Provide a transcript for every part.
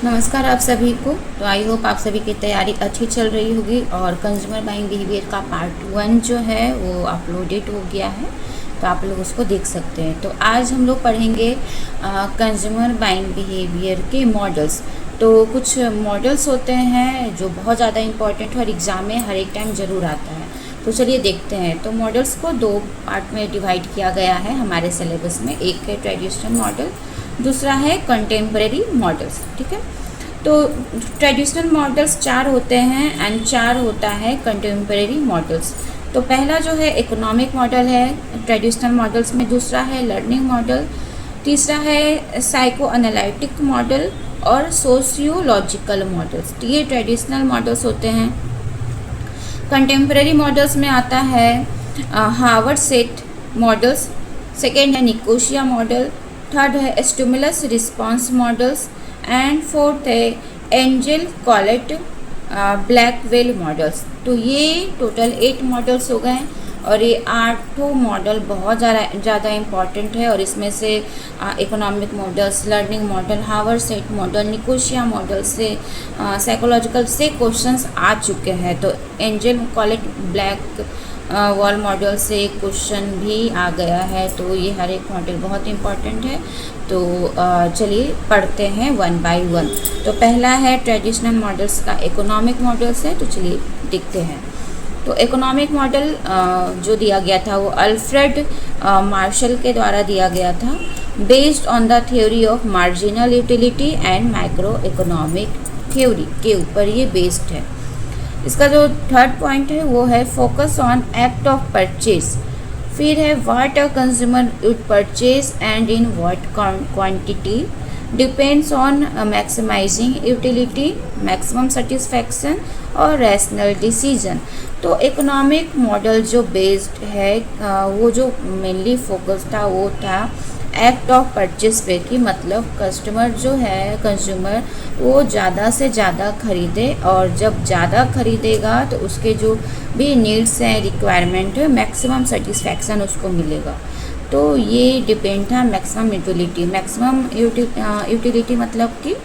नमस्कार आप सभी को। तो आई होप आप सभी की तैयारी अच्छी चल रही होगी और कंज्यूमर बाइंग बिहेवियर का पार्ट 1 जो है वो अपलोडेड हो गया है, तो आप लोग उसको देख सकते हैं। तो आज हम लोग पढ़ेंगे कंज्यूमर बाइंग बिहेवियर के मॉडल्स। तो कुछ मॉडल्स होते हैं जो बहुत ज़्यादा इम्पोर्टेंट और एग्ज़ाम में हर एक टाइम ज़रूर आता है। तो चलिए देखते हैं। तो मॉडल्स को 2 पार्ट में डिवाइड किया गया है हमारे सिलेबस में। एक है ट्रेडिशनल मॉडल, दूसरा है कंटेम्परेरी मॉडल्स। ठीक है, तो ट्रेडिशनल मॉडल्स 4 होते हैं एंड 4 होता है कंटेम्परेरी मॉडल्स। तो पहला जो है इकोनॉमिक मॉडल है ट्रेडिशनल मॉडल्स में, दूसरा है लर्निंग मॉडल, तीसरा है साइको एनालिटिक मॉडल और सोशियोलॉजिकल मॉडल्स। तो ये ट्रेडिशनल मॉडल्स होते हैं। कंटेम्परेरी मॉडल्स में आता है हार्वर्ड सेट मॉडल्स, सेकेंड है निकोशिया मॉडल, थर्ड है stimulus response models and fourth है एंजल कॉलेट ब्लैकवेल मॉडल्स। तो ये टोटल 8 मॉडल्स हो गए और ये 8 मॉडल बहुत ज़्यादा इम्पॉर्टेंट है। और इसमें से economic models, learning model, Howard Sheth model, Nicosia model से साइकोलॉजिकल से क्वेश्चंस आ चुके हैं। तो Engel Kollat Blackwell model से क्वेश्चन भी आ गया है। तो ये हर एक मॉडल बहुत इम्पॉर्टेंट है। तो चलिए पढ़ते हैं 1 बाय 1। तो पहला है ट्रेडिशनल मॉडल्स का इकोनॉमिक मॉडल्स है। तो चलिए देखते हैं। तो इकोनॉमिक मॉडल जो दिया गया था वो अल्फ्रेड मार्शल के द्वारा दिया गया था, based on the theory of marginal utility and micro economic theory के ऊपर ये बेस्ड है। इसका जो थर्ड पॉइंट है वो है focus on act of purchase. फिर है what a consumer would purchase and in what quantity, depends on maximising utility, maximum satisfaction और रैशनल डिसीजन। तो इकोनॉमिक मॉडल जो बेस्ड है वो जो मेनली फोकस था वो था एक्ट ऑफ परचेज पे, कि मतलब कस्टमर जो है कंज्यूमर वो ज़्यादा से ज़्यादा खरीदे और जब ज़्यादा खरीदेगा तो उसके जो भी नीड्स हैं, रिक्वायरमेंट है, मैक्सिमम सेटिस्फैक्शन उसको मिलेगा। तो ये डिपेंड था मैक्सिमम यूटिलिटी। मैक्सिमम यूटिलिटी मतलब कि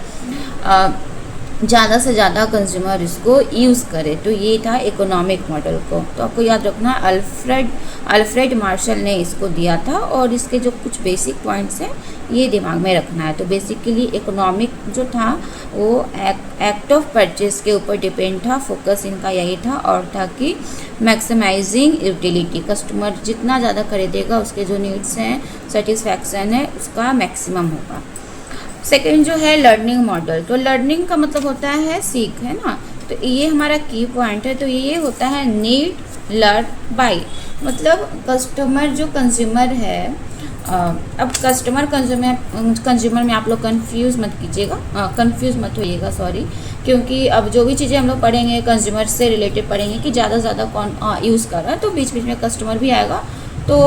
ज़्यादा से ज़्यादा कंज्यूमर इसको यूज़ करे। तो ये था इकोनॉमिक मॉडल को। तो आपको याद रखना अल्फ्रेड मार्शल ने इसको दिया था और इसके जो कुछ बेसिक पॉइंट्स हैं ये दिमाग में रखना है। तो बेसिकली इकोनॉमिक जो था वो एक्ट ऑफ परचेज के ऊपर डिपेंड था, फोकस इनका यही था और था कि मैक्सिमाइजिंग यूटिलिटी, कस्टमर जितना ज़्यादा खरीदेगा उसके जो नीड्स हैं, सेटिस्फैक्शन है, उसका मैक्सिमम होगा। सेकेंड जो है लर्निंग मॉडल। तो लर्निंग का मतलब होता है सीख, है ना। तो ये हमारा की पॉइंट है। तो ये होता है नीड लर्न बाय, मतलब कस्टमर जो कंज्यूमर है, अब कस्टमर कंज्यूमर में आप लोग कंफ्यूज मत कीजिएगा, कंफ्यूज मत होइएगा, सॉरी, क्योंकि अब जो भी चीज़ें हम लोग पढ़ेंगे कंज्यूमर से रिलेटेड पढ़ेंगे कि ज़्यादा से ज़्यादा कौन यूज़ कर रहा है, तो बीच बीच में कस्टमर भी आएगा, तो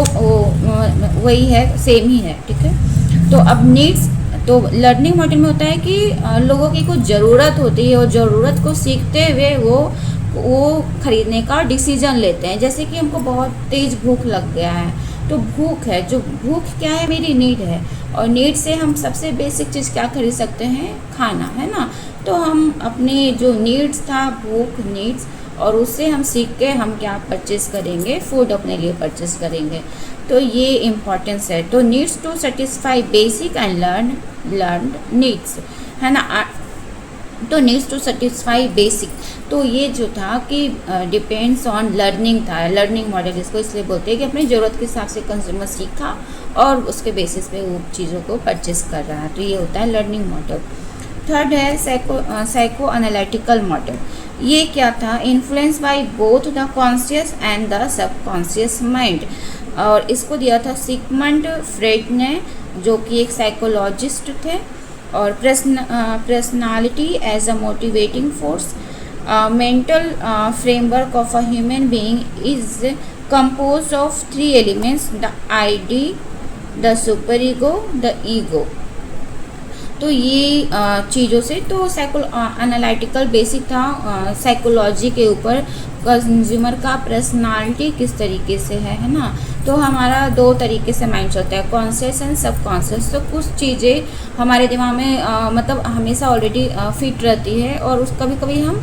वही है, सेम ही है। ठीक है, तो अब नीड्स, तो लर्निंग मॉडल में होता है कि लोगों की कुछ ज़रूरत होती है और ज़रूरत को सीखते हुए वो खरीदने का डिसीजन लेते हैं। जैसे कि हमको बहुत तेज़ भूख लग गया है, तो भूख है, जो भूख क्या है, मेरी नीड है, और नीड से हम सबसे बेसिक चीज़ क्या खरीद सकते हैं, खाना, है ना। तो हम अपनी जो नीड्स था, भूख, नीड्स, और उससे हम सीख के हम क्या परचेज़ करेंगे, फूड अपने लिए परचेज़ करेंगे। तो ये इम्पॉर्टेंस है। तो needs to satisfy basic and learn needs, है ना। तो नीड्स टू सेटिस्फाई बेसिक, तो ये जो था कि डिपेंड्स ऑन लर्निंग था। लर्निंग मॉडल इसको इसलिए बोलते हैं कि अपनी ज़रूरत के हिसाब से कंज्यूमर सीखा और उसके बेसिस पे वो चीज़ों को परचेस कर रहा है। तो ये होता है लर्निंग मॉडल। थर्ड है साइको एनालिटिकल मॉडल। ये क्या था, influence by both the conscious and the subconscious mind, और इसको दिया था सिगमंड फ्रेड ने, जो कि एक साइकोलॉजिस्ट थे। और personality as a motivating force, mental framework of a human being is composed of 3 elements: the id, the super ego, the ego। तो ये चीज़ों से तो एनालिटिकल बेसिक था साइकोलॉजी के ऊपर, कंज्यूमर का पर्सनालिटी किस तरीके से है ना। तो हमारा दो तरीके से माइंड चलता है, कॉन्शियस एंड सबकॉन्शियस। तो कुछ चीज़ें हमारे दिमाग में मतलब हमेशा ऑलरेडी फिट रहती है, और उस कभी कभी हम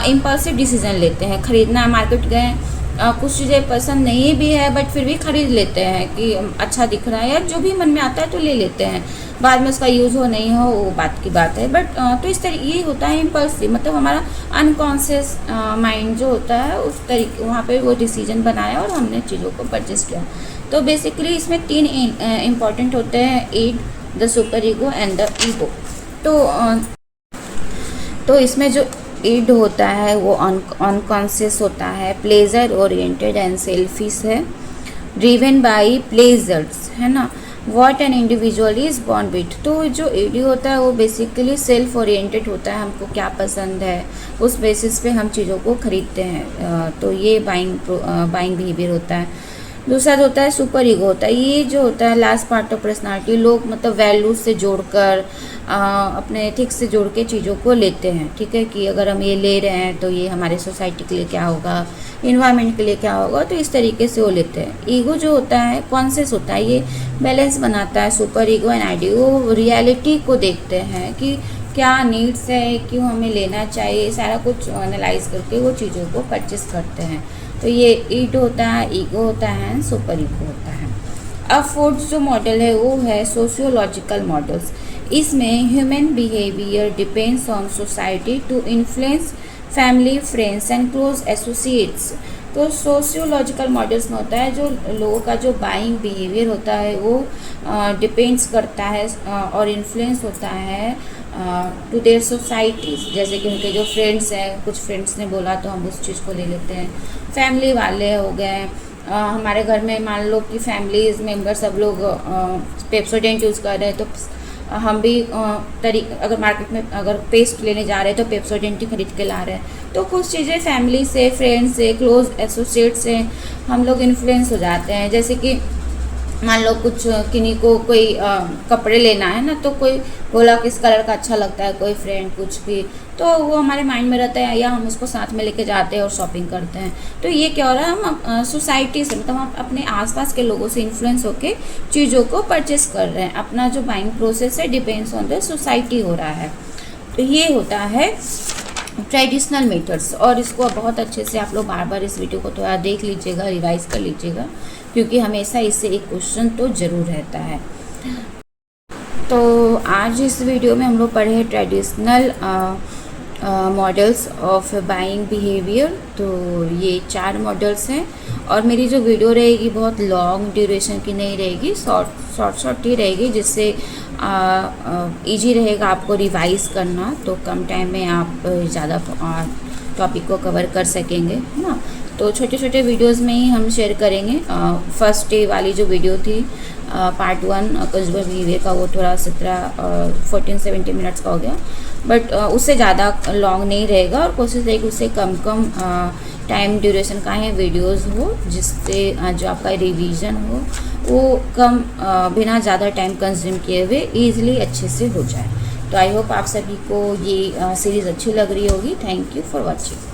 इम्पल्सिव डिसीजन लेते हैं। ख़रीदना है, मार्केट गए, कुछ चीज़ें पसंद नहीं भी है बट फिर भी ख़रीद लेते हैं कि अच्छा दिख रहा है, या जो भी मन में आता है तो ले लेते हैं। बाद में उसका यूज़ हो नहीं हो वो बात की बात है, बट तो इस तरह ये होता है इम्पल्सिव, मतलब हमारा अनकॉन्शियस माइंड जो होता है उस तरीके वहाँ पे वो डिसीजन बनाया और हमने चीज़ों को परचेस किया। तो बेसिकली इसमें तीन इम्पॉर्टेंट होते हैं, id, the super ego and the ego. तो इसमें जो ईड होता है वो अनकॉन्शियस होता है, प्लेजर ओरिएंटेड एंड सेल्फिश है, ड्रिवन बाई प्लेजर्स, है ना, what an individual is born with. तो जो ईडी होता है वो बेसिकली सेल्फ ओरिएंटेड होता है, हमको क्या पसंद है उस बेसिस पे हम चीज़ों को खरीदते हैं। तो ये बाइंग बिहेवियर होता है। दूसरा जो होता है सुपर ईगो होता है, ये जो होता है लास्ट पार्ट ऑफ पर्सनालिटी। लोग मतलब वैल्यूज से जोड़कर अपने एथिक्स से जोड़ के चीज़ों को लेते हैं, ठीक है, कि अगर हम ये ले रहे हैं तो ये हमारे सोसाइटी के लिए क्या होगा, इन्वायरमेंट के लिए क्या होगा, तो इस तरीके से वो लेते हैं। ईगो जो होता है कॉन्शियस होता है, ये बैलेंस बनाता है। सुपर ईगो एंड आईडी वो रियलिटी को देखते हैं कि क्या नीड्स है, क्यों हमें लेना चाहिए, सारा कुछ एनालाइज करके वो चीज़ों को परचेस करते हैं। तो ये ईड होता है, ईगो होता है, सुपर ईगो होता है। अब फोर्थ जो मॉडल है वो है सोशियोलॉजिकल मॉडल्स। इसमें human behaviour depends on society to influence family, friends and close associates. तो सोशियोलॉजिकल मॉडल्स में होता है जो लोगों का जो बाइंग बिहेवियर होता है वो डिपेंड्स करता है और इन्फ्लुएंस होता है टू देयर सोसाइटीज़। जैसे कि उनके जो फ्रेंड्स हैं, कुछ फ्रेंड्स ने बोला तो हम उस चीज़ को ले लेते हैं। फैमिली वाले हो गए, हमारे घर में मान लो कि फैमिलीज मेंबर सब लोग पेप्सोडेंट यूज़ कर रहे हैं, तो हम भी अगर मार्केट में अगर पेस्ट लेने जा रहे हैं तो पेप्सोडेंट ही खरीद के ला रहे हैं। तो कुछ चीज़ें फैमिली से, फ्रेंड्स से, क्लोज एसोसिएट से हम लोग इन्फ्लुएंस हो जाते हैं। जैसे कि मान लो कुछ किन्हीं को कोई कपड़े लेना है ना, तो कोई बोला किस कलर का अच्छा लगता है, कोई फ्रेंड कुछ भी, तो वो हमारे माइंड में रहता है या हम उसको साथ में लेके जाते हैं और शॉपिंग करते हैं। तो ये क्या हो रहा है, हम सोसाइटी से मतलब हम अपने आसपास के लोगों से इन्फ्लुएंस होके चीज़ों को परचेस कर रहे हैं। अपना जो बाइंग प्रोसेस है डिपेंड्स ऑन द सोसाइटी हो रहा है। तो ये होता है ट्रेडिशनल मेथड्स, और इसको बहुत अच्छे से आप लोग बार बार इस वीडियो को थोड़ा देख लीजिएगा, रिवाइज कर लीजिएगा, क्योंकि हमेशा इससे एक क्वेश्चन तो ज़रूर रहता है। तो आज इस वीडियो में हम लोग पढ़े traditional models of buying behaviour. तो ये 4 मॉडल्स हैं, और मेरी जो वीडियो रहेगी बहुत लॉन्ग ड्यूरेशन की नहीं रहेगी, शॉर्ट ही रहेगी, जिससे इजी रहेगा आपको रिवाइज करना। तो कम टाइम में आप ज़्यादा टॉपिक को कवर कर सकेंगे, है ना। तो छोटे छोटे वीडियोस में ही हम शेयर करेंगे। फर्स्ट डे वाली जो वीडियो थी पार्ट 1 कंज्यूमर बिहेवियर का, वो थोड़ा 14-17 मिनट्स का हो गया, बट उससे ज़्यादा लॉन्ग नहीं रहेगा, और कोशिश रहेगी उससे कम टाइम ड्यूरेशन का है वीडियोस हो, जिससे जो आपका रिवीजन हो वो कम बिना ज़्यादा टाइम कंज्यूम किए हुए ईजिली अच्छे से हो जाए। तो आई होप आप सभी को ये सीरीज़ अच्छी लग रही होगी। Thank you for watching.